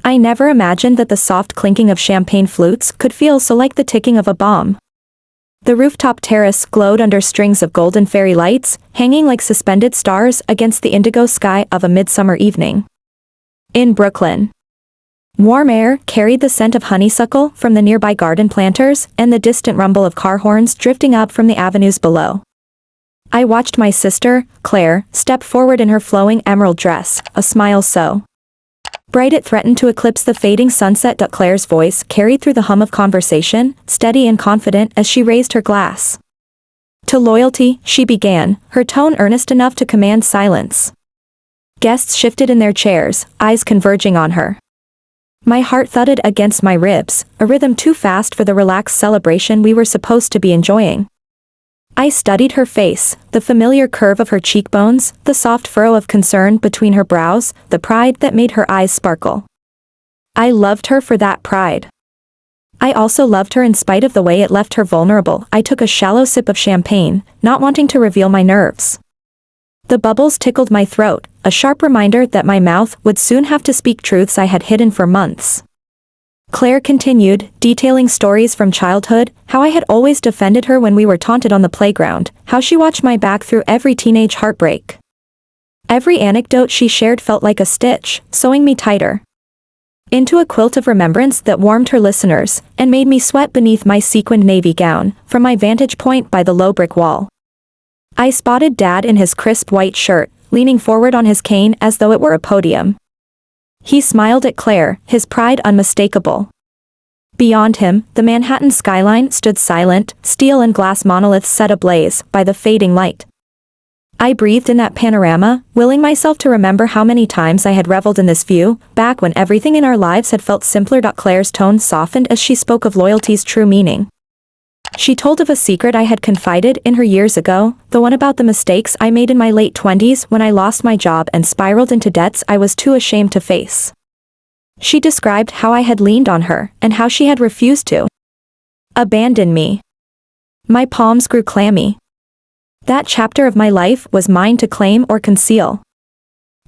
I never imagined that the soft clinking of champagne flutes could feel so like the ticking of a bomb. The rooftop terrace glowed under strings of golden fairy lights, hanging like suspended stars against the indigo sky of a midsummer evening. In Brooklyn, warm air carried the scent of honeysuckle from the nearby garden planters and the distant rumble of car horns drifting up from the avenues below. I watched my sister, Claire, step forward in her flowing emerald dress, a smile so bright it threatened to eclipse the fading sunset. Claire's voice carried through the hum of conversation, steady and confident as she raised her glass. To loyalty, she began, her tone earnest enough to command silence. Guests shifted in their chairs, eyes converging on her. My heart thudded against my ribs, a rhythm too fast for the relaxed celebration we were supposed to be enjoying. I studied her face, the familiar curve of her cheekbones, the soft furrow of concern between her brows, the pride that made her eyes sparkle. I loved her for that pride. I also loved her in spite of the way it left her vulnerable. I took a shallow sip of champagne, not wanting to reveal my nerves. The bubbles tickled my throat, a sharp reminder that my mouth would soon have to speak truths I had hidden for months. Claire continued, detailing stories from childhood, how I had always defended her when we were taunted on the playground, how she watched my back through every teenage heartbreak. Every anecdote she shared felt like a stitch, sewing me tighter into a quilt of remembrance that warmed her listeners, and made me sweat beneath my sequined navy gown, from my vantage point by the low brick wall. I spotted Dad in his crisp white shirt, leaning forward on his cane as though it were a podium. He smiled at Claire, his pride unmistakable. Beyond him, the Manhattan skyline stood silent, steel and glass monoliths set ablaze by the fading light. I breathed in that panorama, willing myself to remember how many times I had reveled in this view, back when everything in our lives had felt simpler. Claire's tone softened as she spoke of loyalty's true meaning. She told of a secret I had confided in her years ago, the one about the mistakes I made in my late 20s when I lost my job and spiraled into debts I was too ashamed to face. She described how I had leaned on her, and how she had refused to abandon me. My palms grew clammy. That chapter of my life was mine to claim or conceal.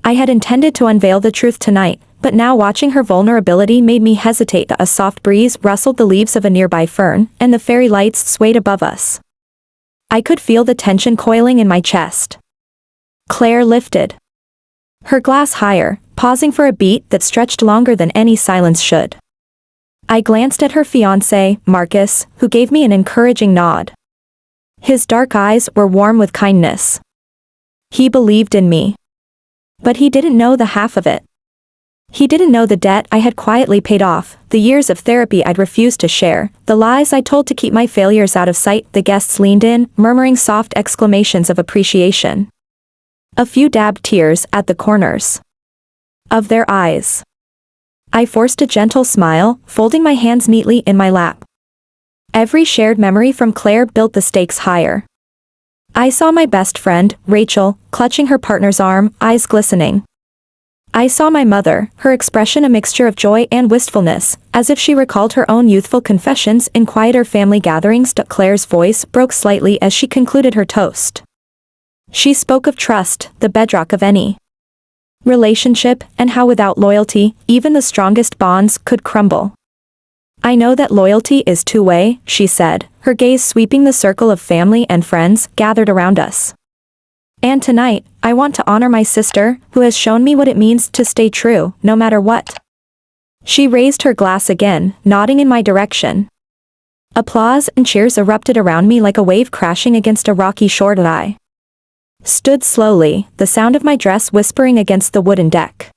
I had intended to unveil the truth tonight, but now watching her vulnerability made me hesitate. A soft breeze rustled the leaves of a nearby fern, and the fairy lights swayed above us. I could feel the tension coiling in my chest. Claire lifted her glass higher, pausing for a beat that stretched longer than any silence should. I glanced at her fiancé, Marcus, who gave me an encouraging nod. His dark eyes were warm with kindness. He believed in me. But he didn't know the half of it. He didn't know the debt I had quietly paid off, the years of therapy I'd refused to share, the lies I told to keep my failures out of sight. The guests leaned in, murmuring soft exclamations of appreciation. A few dabbed tears at the corners of their eyes. I forced a gentle smile, folding my hands neatly in my lap. Every shared memory from Claire built the stakes higher. I saw my best friend, Rachel, clutching her partner's arm, eyes glistening. I saw my mother, her expression a mixture of joy and wistfulness, as if she recalled her own youthful confessions in quieter family gatherings. Claire's voice broke slightly as she concluded her toast. She spoke of trust, the bedrock of any relationship, and how without loyalty, even the strongest bonds could crumble. I know that loyalty is two-way, she said, her gaze sweeping the circle of family and friends gathered around us. And tonight, I want to honor my sister, who has shown me what it means to stay true, no matter what. She raised her glass again, nodding in my direction. Applause and cheers erupted around me like a wave crashing against a rocky shore. I stood slowly, the sound of my dress whispering against the wooden deck.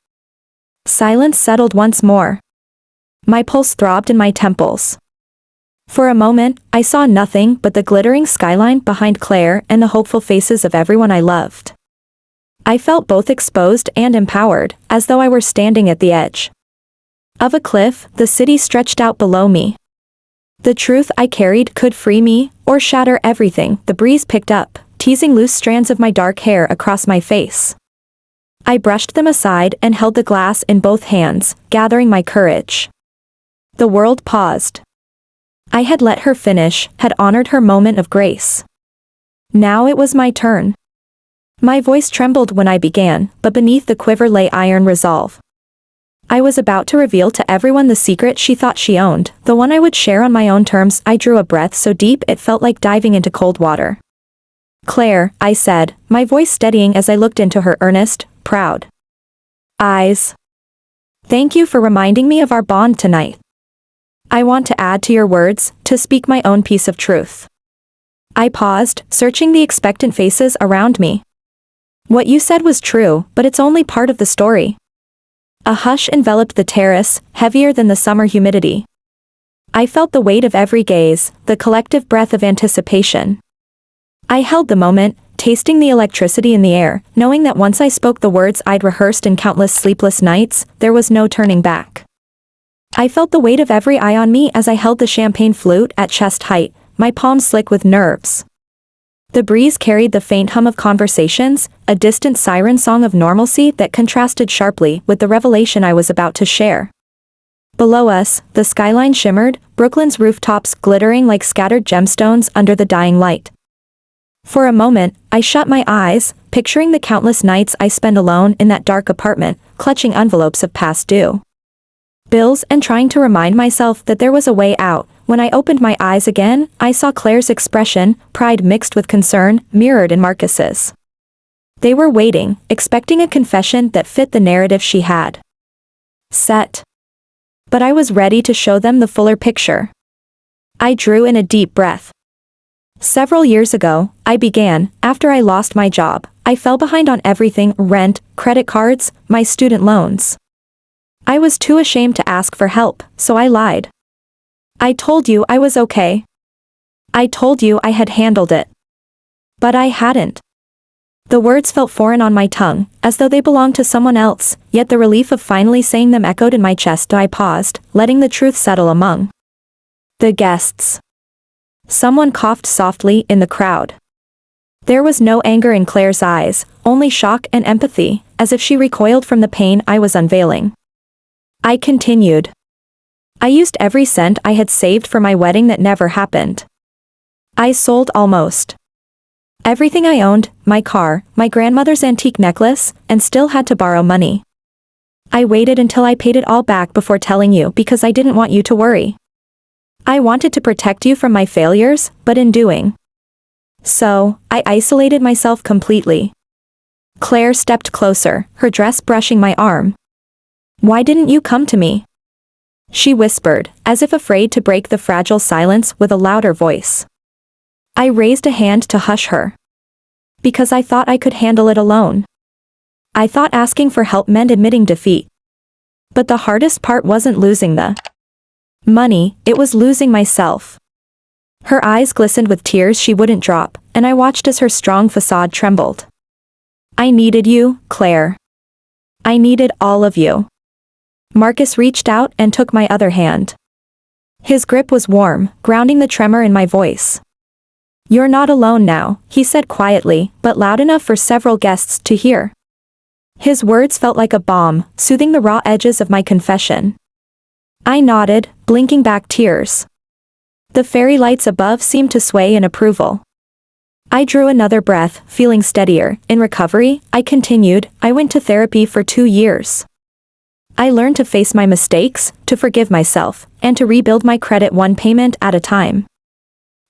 Silence settled once more. My pulse throbbed in my temples. For a moment, I saw nothing but the glittering skyline behind Claire and the hopeful faces of everyone I loved. I felt both exposed and empowered, as though I were standing at the edge of a cliff. The city stretched out below me. The truth I carried could free me, or shatter everything. The breeze picked up, teasing loose strands of my dark hair across my face. I brushed them aside and held the glass in both hands, gathering my courage. The world paused. I had let her finish, had honored her moment of grace. Now it was my turn. My voice trembled when I began, but beneath the quiver lay iron resolve. I was about to reveal to everyone the secret she thought she owned, the one I would share on my own terms. I drew a breath so deep it felt like diving into cold water. "Claire," I said, my voice steadying as I looked into her earnest, proud eyes. "Thank you for reminding me of our bond tonight. I want to add to your words, to speak my own piece of truth." I paused, searching the expectant faces around me. "What you said was true, but it's only part of the story." A hush enveloped the terrace, heavier than the summer humidity. I felt the weight of every gaze, the collective breath of anticipation. I held the moment, tasting the electricity in the air, knowing that once I spoke the words I'd rehearsed in countless sleepless nights, there was no turning back. I felt the weight of every eye on me as I held the champagne flute at chest height, my palms slick with nerves. The breeze carried the faint hum of conversations, a distant siren song of normalcy that contrasted sharply with the revelation I was about to share. Below us, the skyline shimmered, Brooklyn's rooftops glittering like scattered gemstones under the dying light. For a moment, I shut my eyes, picturing the countless nights I spent alone in that dark apartment, clutching envelopes of past due bills and trying to remind myself that there was a way out. When I opened my eyes again, I saw Claire's expression, pride mixed with concern, mirrored in Marcus's. They were waiting, expecting a confession that fit the narrative she had set. But I was ready to show them the fuller picture. I drew in a deep breath. Several years ago, I began, after I lost my job, I fell behind on everything: rent, credit cards, my student loans. I was too ashamed to ask for help, so I lied. I told you I was okay. I told you I had handled it. But I hadn't. The words felt foreign on my tongue, as though they belonged to someone else, yet the relief of finally saying them echoed in my chest. I paused, letting the truth settle among the guests. Someone coughed softly in the crowd. There was no anger in Claire's eyes, only shock and empathy, as if she recoiled from the pain I was unveiling. I continued. I used every cent I had saved for my wedding that never happened. I sold almost everything I owned, my car, my grandmother's antique necklace, and still had to borrow money. I waited until I paid it all back before telling you because I didn't want you to worry. I wanted to protect you from my failures, but in doing so, I isolated myself completely. Claire stepped closer, her dress brushing my arm. "Why didn't you come to me?" she whispered, as if afraid to break the fragile silence with a louder voice. I raised a hand to hush her. Because I thought I could handle it alone. I thought asking for help meant admitting defeat. But the hardest part wasn't losing the money, it was losing myself. Her eyes glistened with tears she wouldn't drop, and I watched as her strong facade trembled. "I needed you, Claire. I needed all of you." Marcus reached out and took my other hand. His grip was warm, grounding the tremor in my voice. "You're not alone now," he said quietly, but loud enough for several guests to hear. His words felt like a balm, soothing the raw edges of my confession. I nodded, blinking back tears. The fairy lights above seemed to sway in approval. I drew another breath, feeling steadier. In recovery, I continued. I went to therapy for 2 years. I learned to face my mistakes, to forgive myself, and to rebuild my credit one payment at a time.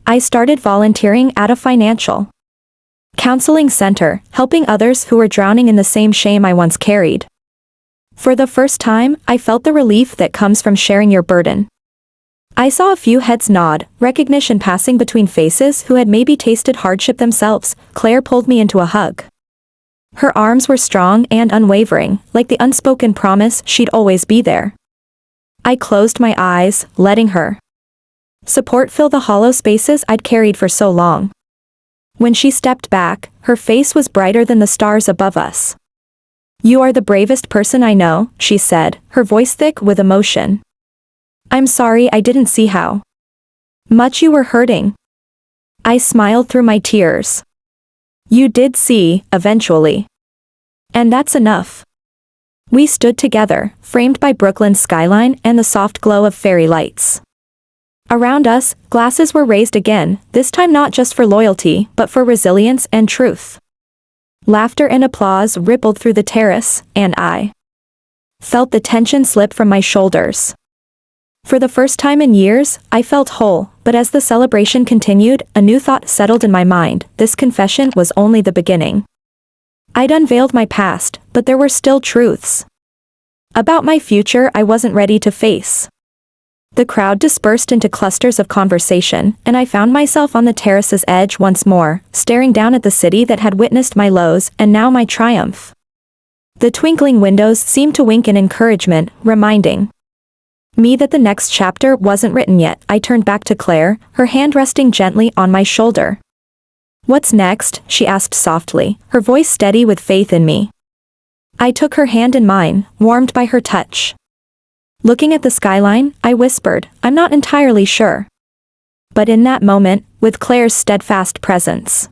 I started volunteering at a financial counseling center, helping others who were drowning in the same shame I once carried. For the first time, I felt the relief that comes from sharing your burden. I saw a few heads nod, recognition passing between faces who had maybe tasted hardship themselves. Claire pulled me into a hug. Her arms were strong and unwavering, like the unspoken promise she'd always be there. I closed my eyes, letting her support fill the hollow spaces I'd carried for so long. When she stepped back, her face was brighter than the stars above us. "You are the bravest person I know," she said, her voice thick with emotion. "I'm sorry I didn't see how much you were hurting." I smiled through my tears. "You did see, eventually. And that's enough." We stood together, framed by Brooklyn's skyline and the soft glow of fairy lights. Around us, glasses were raised again, this time not just for loyalty, but for resilience and truth. Laughter and applause rippled through the terrace, and I Felt the tension slip from my shoulders. For the first time in years, I felt whole, but as the celebration continued, a new thought settled in my mind. This confession was only the beginning. I'd unveiled my past, but there were still truths about my future I wasn't ready to face. The crowd dispersed into clusters of conversation, and I found myself on the terrace's edge once more, staring down at the city that had witnessed my lows and now my triumph. The twinkling windows seemed to wink in encouragement, reminding me that the next chapter wasn't written yet. I turned back to Claire, her hand resting gently on my shoulder. "What's next?" she asked softly, her voice steady with faith in me. I took her hand in mine, warmed by her touch. Looking at the skyline, I whispered, "I'm not entirely sure." But in that moment, with Claire's steadfast presence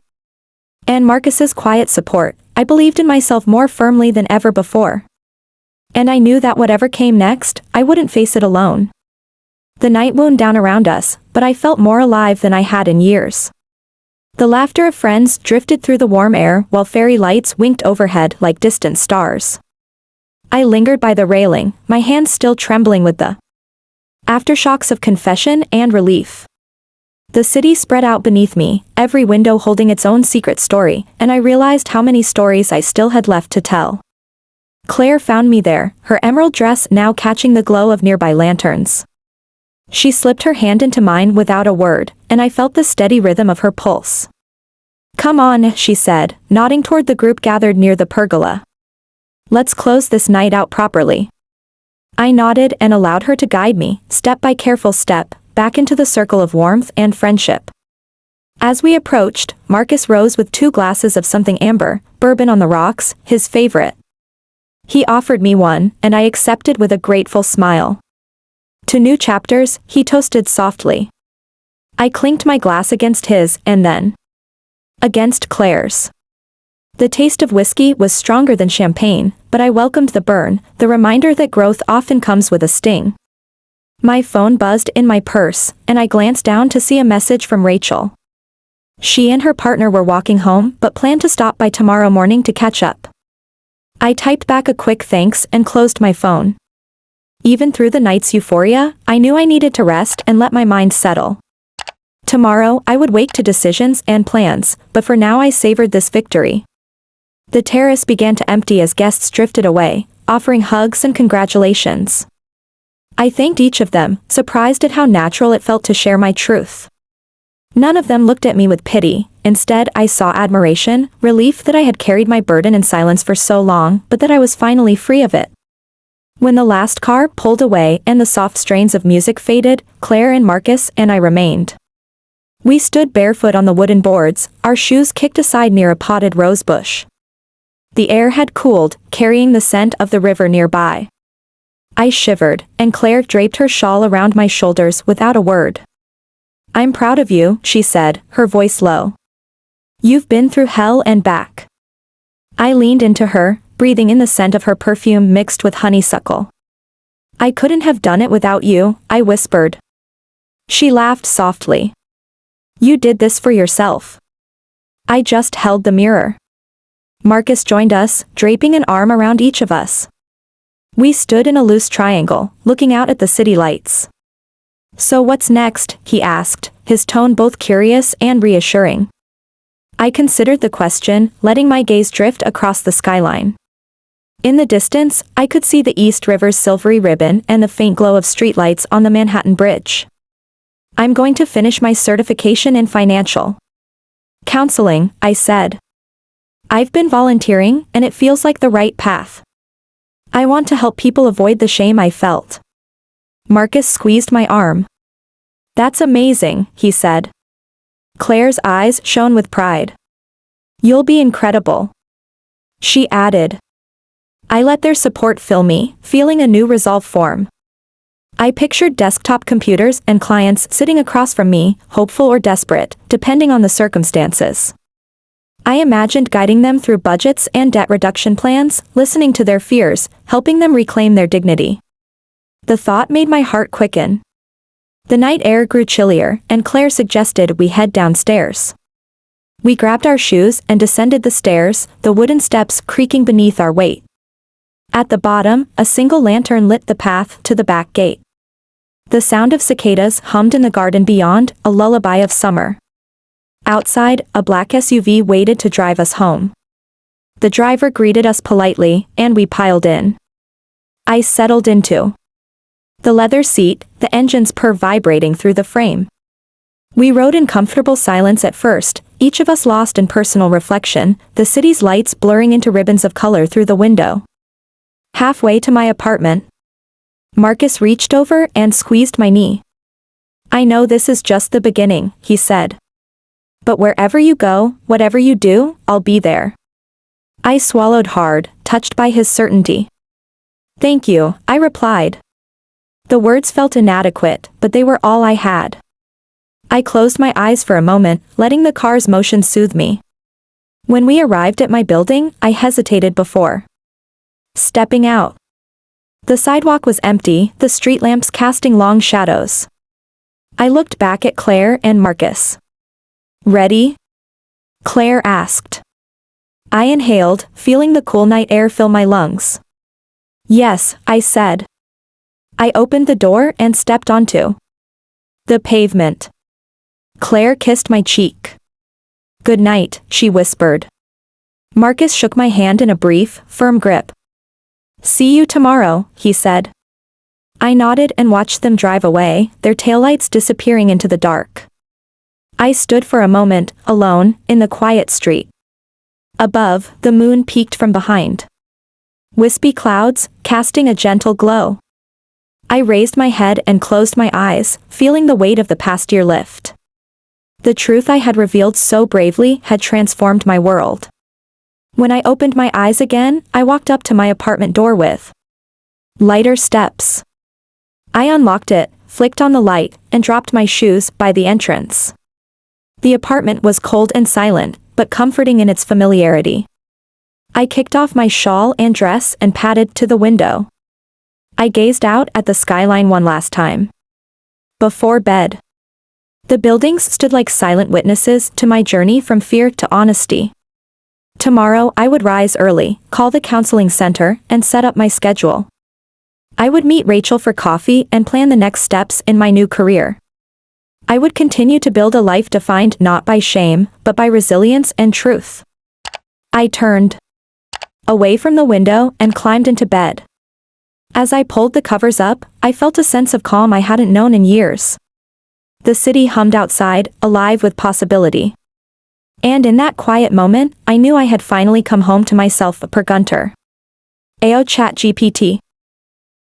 and Marcus's quiet support, I believed in myself more firmly than ever before. And I knew that whatever came next, I wouldn't face it alone. The night wound down around us, but I felt more alive than I had in years. The laughter of friends drifted through the warm air while fairy lights winked overhead like distant stars. I lingered by the railing, my hands still trembling with the aftershocks of confession and relief. The city spread out beneath me, every window holding its own secret story, and I realized how many stories I still had left to tell. Claire found me there, her emerald dress now catching the glow of nearby lanterns. She slipped her hand into mine without a word, and I felt the steady rhythm of her pulse. "Come on," she said, nodding toward the group gathered near the pergola. "Let's close this night out properly." I nodded and allowed her to guide me, step by careful step, back into the circle of warmth and friendship. As we approached, Marcus rose with 2 glasses of something amber, bourbon on the rocks, his favorite. He offered me one, and I accepted with a grateful smile. To new chapters, he toasted softly. I clinked my glass against his, and then against Claire's. The taste of whiskey was stronger than champagne, but I welcomed the burn, the reminder that growth often comes with a sting. My phone buzzed in my purse, and I glanced down to see a message from Rachel. She and her partner were walking home but planned to stop by tomorrow morning to catch up. I typed back a quick thanks and closed my phone. Even through the night's euphoria, I knew I needed to rest and let my mind settle. Tomorrow, I would wake to decisions and plans, but for now I savored this victory. The terrace began to empty as guests drifted away, offering hugs and congratulations. I thanked each of them, surprised at how natural it felt to share my truth. None of them looked at me with pity. Instead, I saw admiration, relief that I had carried my burden in silence for so long, but that I was finally free of it. When the last car pulled away and the soft strains of music faded, Claire and Marcus and I remained. We stood barefoot on the wooden boards, our shoes kicked aside near a potted rose bush. The air had cooled, carrying the scent of the river nearby. I shivered, and Claire draped her shawl around my shoulders without a word. "I'm proud of you," she said, her voice low. "You've been through hell and back." I leaned into her, breathing in the scent of her perfume mixed with honeysuckle. "I couldn't have done it without you," I whispered. She laughed softly. "You did this for yourself." I just held the mirror. Marcus joined us, draping an arm around each of us. We stood in a loose triangle, looking out at the city lights. "So what's next?" he asked, his tone both curious and reassuring. I considered the question, letting my gaze drift across the skyline. In the distance, I could see the East River's silvery ribbon and the faint glow of streetlights on the Manhattan Bridge. "I'm going to finish my certification in financial counseling," I said. "I've been volunteering, and it feels like the right path. I want to help people avoid the shame I felt." Marcus squeezed my arm. "That's amazing," he said. Claire's eyes shone with pride. "You'll be incredible," she added. I let their support fill me, feeling a new resolve form. I pictured desktop computers and clients sitting across from me, hopeful or desperate, depending on the circumstances. I imagined guiding them through budgets and debt reduction plans, listening to their fears, helping them reclaim their dignity. The thought made my heart quicken. The night air grew chillier, and Claire suggested we head downstairs. We grabbed our shoes and descended the stairs, the wooden steps creaking beneath our weight. At the bottom, a single lantern lit the path to the back gate. The sound of cicadas hummed in the garden beyond, a lullaby of summer. Outside, a black SUV waited to drive us home. The driver greeted us politely, and we piled in. I settled into the leather seat, the engine's purr vibrating through the frame. We rode in comfortable silence at first, each of us lost in personal reflection, the city's lights blurring into ribbons of color through the window. Halfway to my apartment, Marcus reached over and squeezed my knee. "I know this is just the beginning," he said. "But wherever you go, whatever you do, I'll be there." I swallowed hard, touched by his certainty. "Thank you," I replied. The words felt inadequate, but they were all I had. I closed my eyes for a moment, letting the car's motion soothe me. When we arrived at my building, I hesitated before stepping out. The sidewalk was empty, the street lamps casting long shadows. I looked back at Claire and Marcus. "Ready?" Claire asked. I inhaled, feeling the cool night air fill my lungs. "Yes," I said. I opened the door and stepped onto the pavement. Claire kissed my cheek. "Good night," she whispered. Marcus shook my hand in a brief, firm grip. "See you tomorrow," he said. I nodded and watched them drive away, their taillights disappearing into the dark. I stood for a moment, alone, in the quiet street. Above, the moon peeked from behind wispy clouds, casting a gentle glow. I raised my head and closed my eyes, feeling the weight of the past year lift. The truth I had revealed so bravely had transformed my world. When I opened my eyes again, I walked up to my apartment door with lighter steps. I unlocked it, flicked on the light, and dropped my shoes by the entrance. The apartment was cold and silent, but comforting in its familiarity. I kicked off my shawl and dress and padded to the window. I gazed out at the skyline one last time. Before bed, the buildings stood like silent witnesses to my journey from fear to honesty. Tomorrow I would rise early, call the counseling center, and set up my schedule. I would meet Rachel for coffee and plan the next steps in my new career. I would continue to build a life defined not by shame, but by resilience and truth. I turned away from the window and climbed into bed. As I pulled the covers up, I felt a sense of calm I hadn't known in years. The city hummed outside, alive with possibility. And in that quiet moment, I knew I had finally come home to myself per Gunter. AO Chat GPT.